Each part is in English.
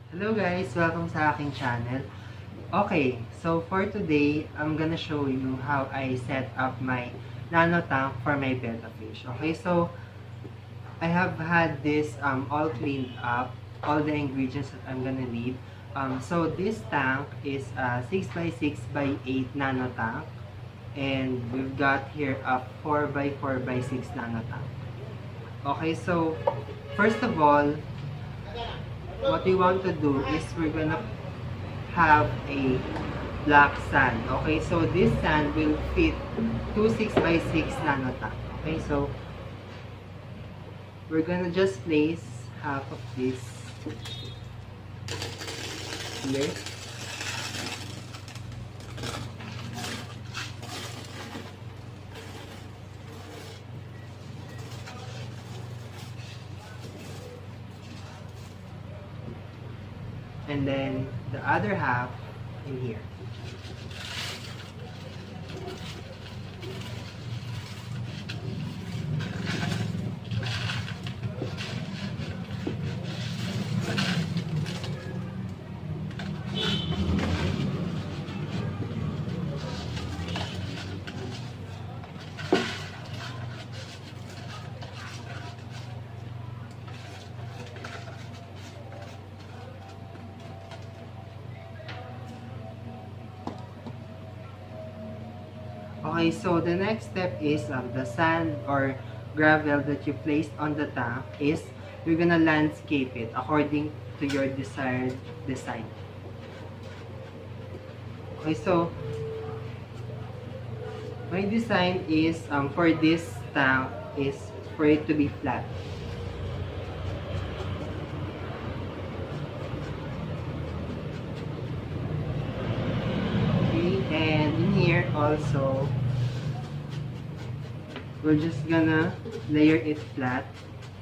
Hello guys! Welcome sa aking channel. Okay, so for today, I'm gonna show you how I set up my Nano Tank for my betta fish. Okay, so I have had this all cleaned up, all the ingredients that I'm gonna need. So this tank is a 6x6x8 Nano Tank, and we've got here a 4x4x6 Nano Tank. Okay, so first of all, what we want to do is we're gonna have a black sand. Okay, so this sand will fit 2 6x6 Nano Tank. Okay, so we're gonna just place half of this here. And then the other half in here. Okay, so the next step is the sand or gravel that you placed on the tank is you're gonna landscape it according to your desired design. Okay, so my design is for this tank is for it to be flat. Okay, and in here also we're just gonna layer it flat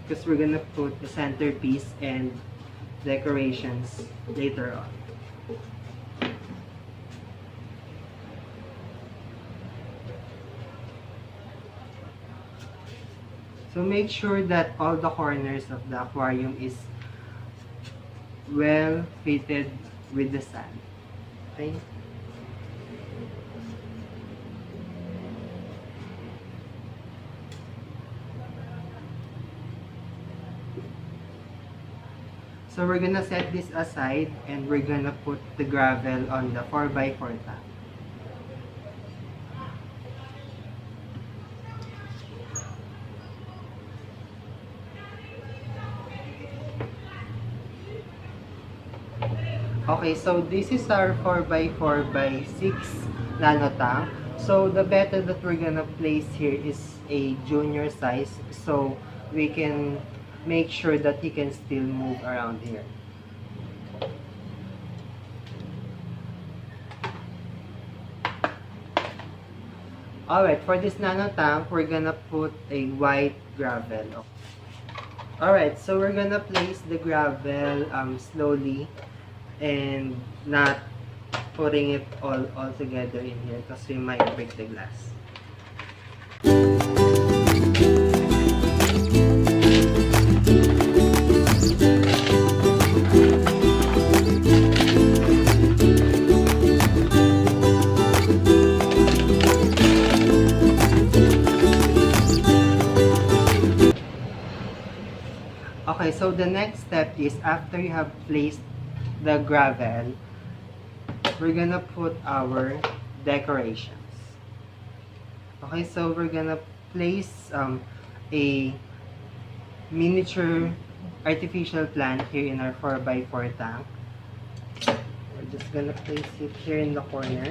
because we're gonna put the centerpiece and decorations later on. So make sure that all the corners of the aquarium is well fitted with the sand. Okay? So we're gonna set this aside and we're gonna put the gravel on the 4x4 tank. Okay, so this is our 4x4x6 Nano Tank. So the betta that we're gonna place here is a junior size, so we can make sure that he can still move around here. Alright, for this Nano Tank, we're gonna put a white gravel. Alright, so we're gonna place the gravel slowly and not putting it all together in here because we might break the glass. Okay, so the next step is after you have placed the gravel, we're gonna put our decorations. Okay, so we're gonna place a miniature artificial plant here in our 4x4 tank. We're just gonna place it here in the corner.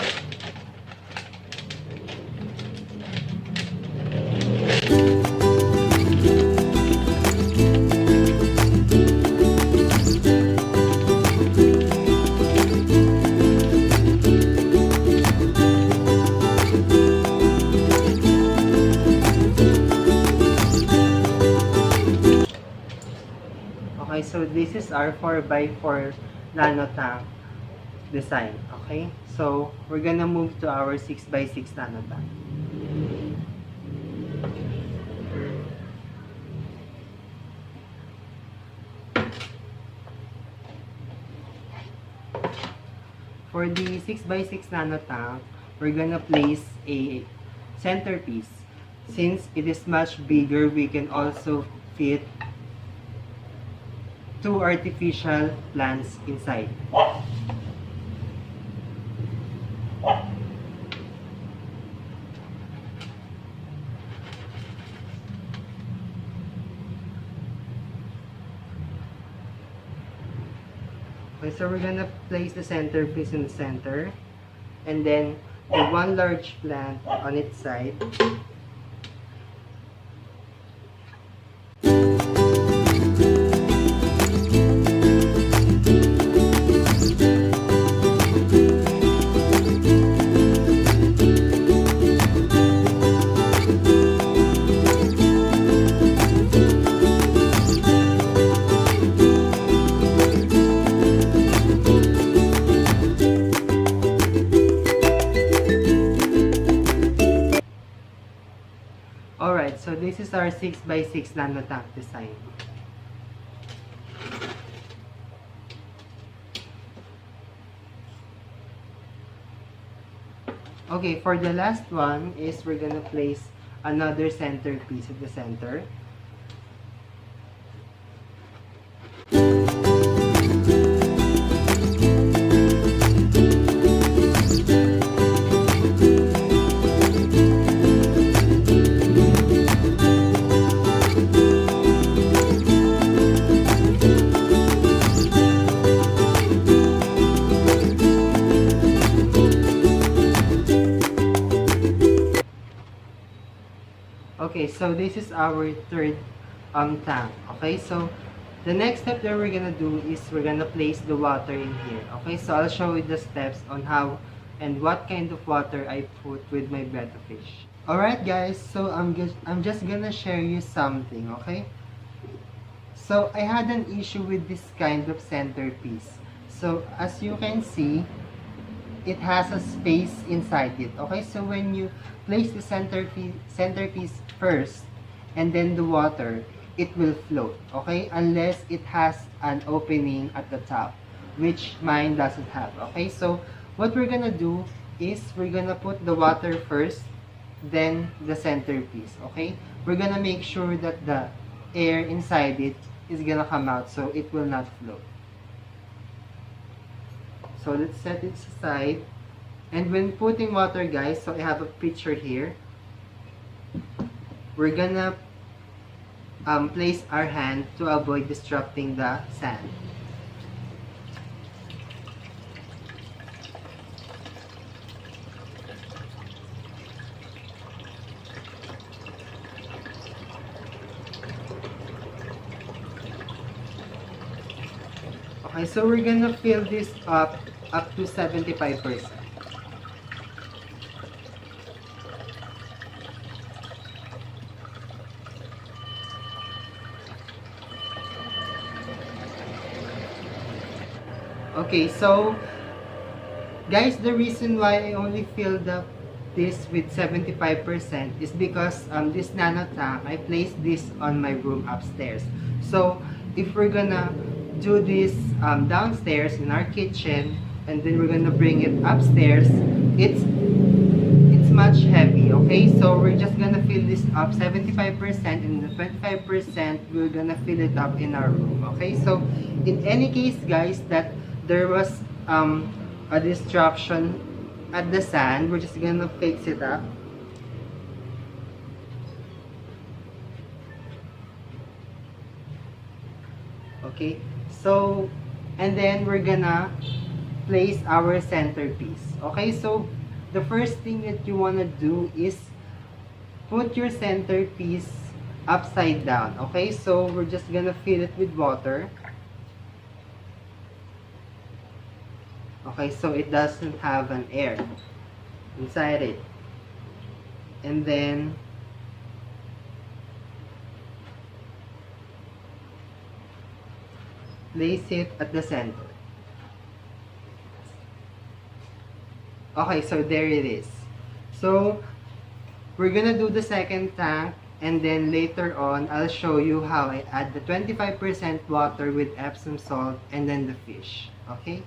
Okay, so this is our 4x4 Nano Tank design. Okay, so we're gonna move to our 6x6 Nano Tank. for the 6x6 nano tank, we're gonna place a centerpiece. Since it is much bigger, we can also fit 2 artificial plants inside. Okay, so we're gonna place the centerpiece in the center, and then the one large plant on its side. Alright, so this is our 6x6 nano tank design. Okay, for the last one is we're gonna place another centerpiece at the center. Okay, so this is our third tank. Okay, so the next step that we're gonna do is we're gonna place the water in here. Okay, so I'll show you the steps on how and what kind of water I put with my betta fish. Alright guys, so I'm just gonna share you something, okay? So I had an issue with this kind of centerpiece. So as you can see, it has a space inside it. Okay, so when you place the centerpiece first and then the water, it will float. Okay, unless it has an opening at the top, which mine doesn't have. Okay, so what we're gonna do is we're gonna put the water first, then the centerpiece. Okay, we're gonna make sure that the air inside it is gonna come out so it will not float. So let's set it aside. And when putting water, guys, so I have a picture here. We're gonna place our hand to avoid disrupting the sand. Okay, so we're gonna fill this up to 75%. Okay, so guys, the reason why I only filled up this with 75% is because this nano tank, I placed this on my room upstairs. So if we're gonna do this downstairs in our kitchen and then we're gonna bring it upstairs, it's much heavy. Okay, so we're just gonna fill this up 75% and the 25% we're gonna fill it up in our room. Okay, so in any case guys that there was a disruption at the sand, we're just gonna fix it up. Okay, so and then we're gonna place our centerpiece. Okay, so the first thing that you want to do is put your centerpiece upside down. Okay, so we're just gonna fill it with water. Okay, so it doesn't have an air inside it. And then place it at the center. Okay, so there it is. So we're gonna do the second tank, and then later on I'll show you how I add the 25% water with Epsom salt and then the fish. Okay?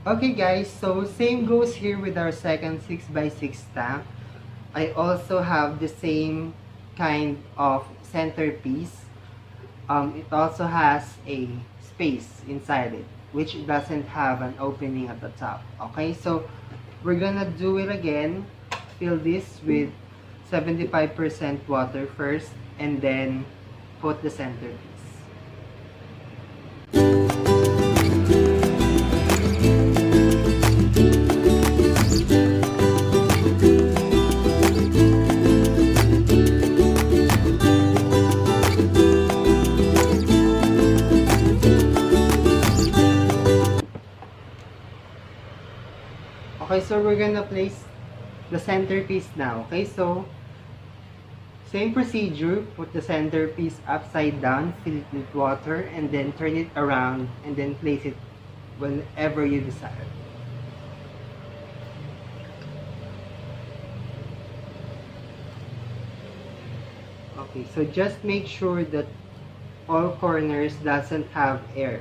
Okay guys, so same goes here with our second 6x6 tank. I also have the same kind of centerpiece. It also has a space inside it, which doesn't have an opening at the top. Okay, so we're gonna do it again. Fill this with 75% water first, and then put the centerpiece. Okay, so we're gonna place the centerpiece now. Okay, so same procedure, put the centerpiece upside down, fill it with water, and then turn it around, and then place it whenever you desire. Okay, so just make sure that all corners doesn't have air.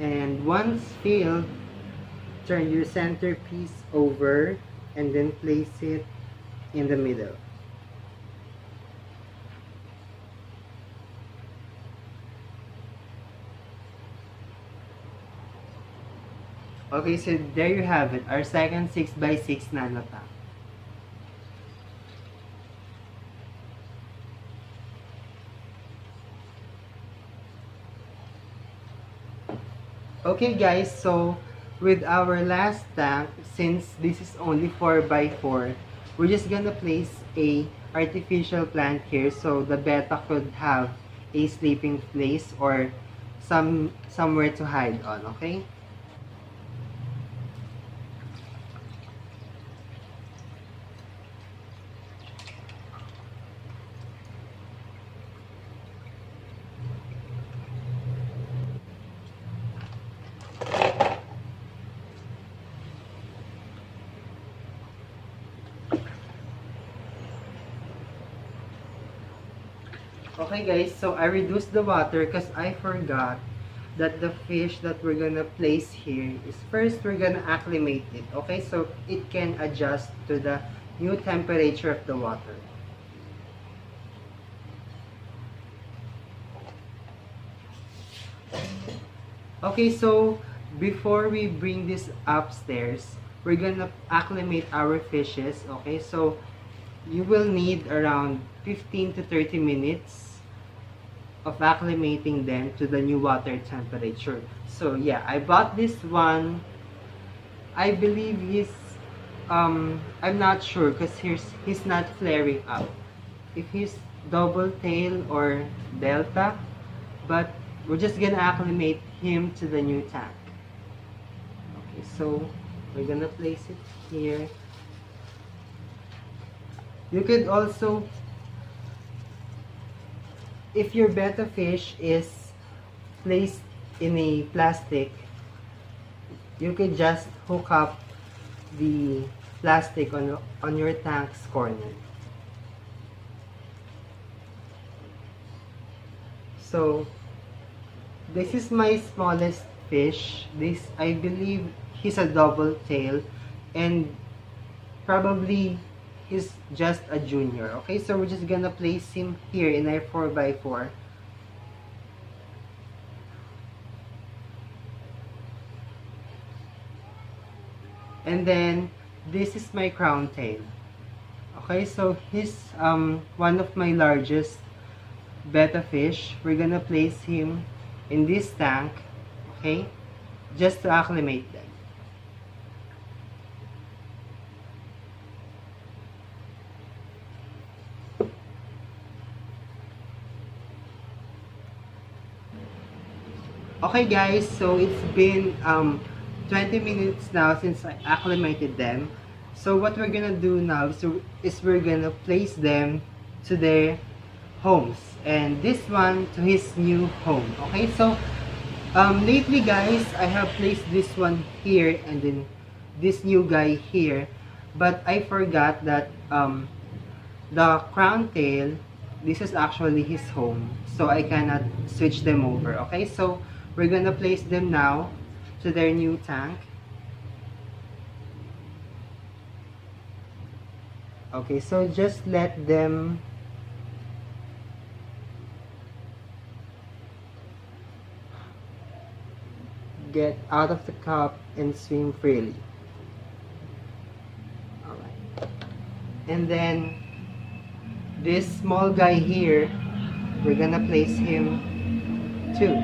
And once filled, turn your centerpiece over and then place it in the middle. Okay, so there you have it, our second 6x6 Nano Tank. Okay guys, so with our last tank, since this is only 4x4, we're just gonna place a artificial plant here so the betta could have a sleeping place or somewhere to hide on, okay? Okay guys, so I reduced the water because I forgot that the fish that we're gonna place here is first we're gonna acclimate it, okay? So it can adjust to the new temperature of the water. Okay, so before we bring this upstairs, we're gonna acclimate our fishes, okay? So you will need around 15 to 30 minutes of acclimating them to the new water temperature. So yeah, I bought this one. I believe I'm not sure because he's not flaring up. If he's double tail or delta, but we're just gonna acclimate him to the new tank. Okay, so we're gonna place it here. You could also, if your betta fish is placed in a plastic, you could just hook up the plastic on your tank's corner. So this is my smallest fish. This, I believe, he's a double tail, and probably he's just a junior. Okay, so we're just gonna place him here in our 4x4. And then this is my crown tail. Okay, so he's one of my largest betta fish. We're gonna place him in this tank, okay, just to acclimate them. Okay guys, so it's been 20 minutes now since I acclimated them. So what we're gonna do now is we're gonna place them to their homes, and this one to his new home. Okay, so lately guys, I have placed this one here and then this new guy here, but I forgot that the crown tail this is actually his home, so I cannot switch them over. Okay, so we're gonna place them now to their new tank. Okay, so just let them get out of the cup and swim freely. Alright. And then this small guy here, we're gonna place him too.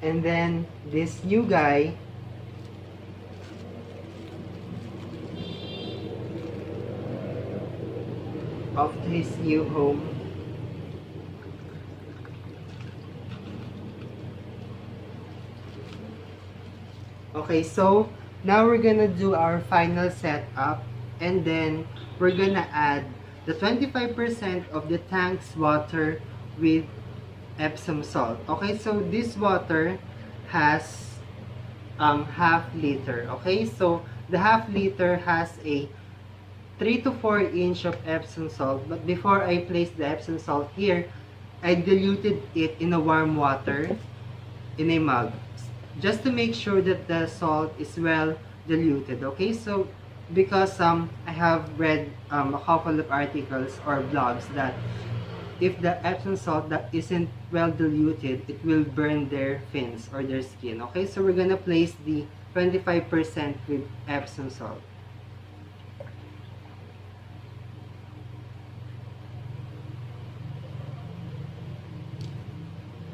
And then this new guy, off to his new home. Okay, so now we're gonna do our final setup, and then we're gonna add the 25% of the tank's water with Epsom salt. Okay, so this water has half liter. Okay, so the half liter has a 3 to 4 inch of Epsom salt, but before I place the Epsom salt here, I diluted it in a warm water in a mug, just to make sure that the salt is well diluted. Okay, so because I have read a couple of articles or blogs that if the Epsom salt that isn't well diluted, it will burn their fins or their skin. Okay, so we're gonna place the 25% with Epsom salt.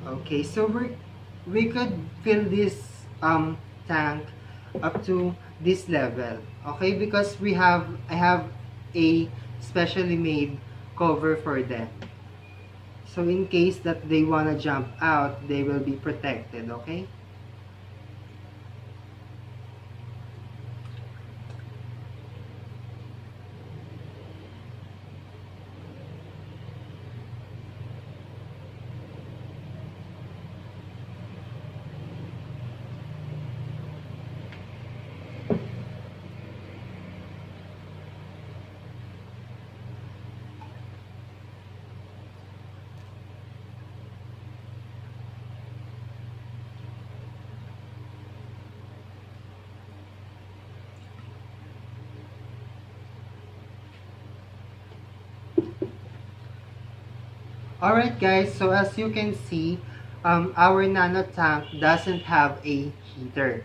Okay, so we could fill this tank up to this level. Okay, because I have a specially made cover for them. So in case that they wanna jump out, they will be protected. Okay. Alright guys, so as you can see, our nano tank doesn't have a heater.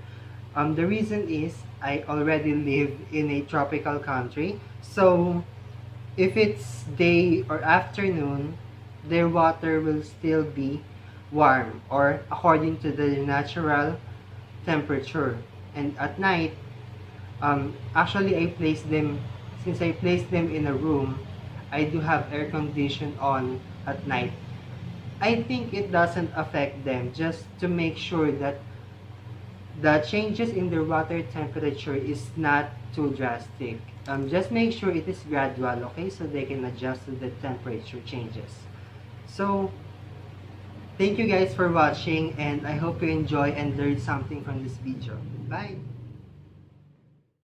The reason is I already live in a tropical country, so if it's day or afternoon, their water will still be warm or according to the natural temperature. And at night, actually since I placed them in a room, I do have air condition on at night. I think it doesn't affect them, just to make sure that the changes in their water temperature is not too drastic. Just make sure it is gradual, okay, so they can adjust to the temperature changes. So thank you guys for watching, and I hope you enjoy and learned something from this video. Bye!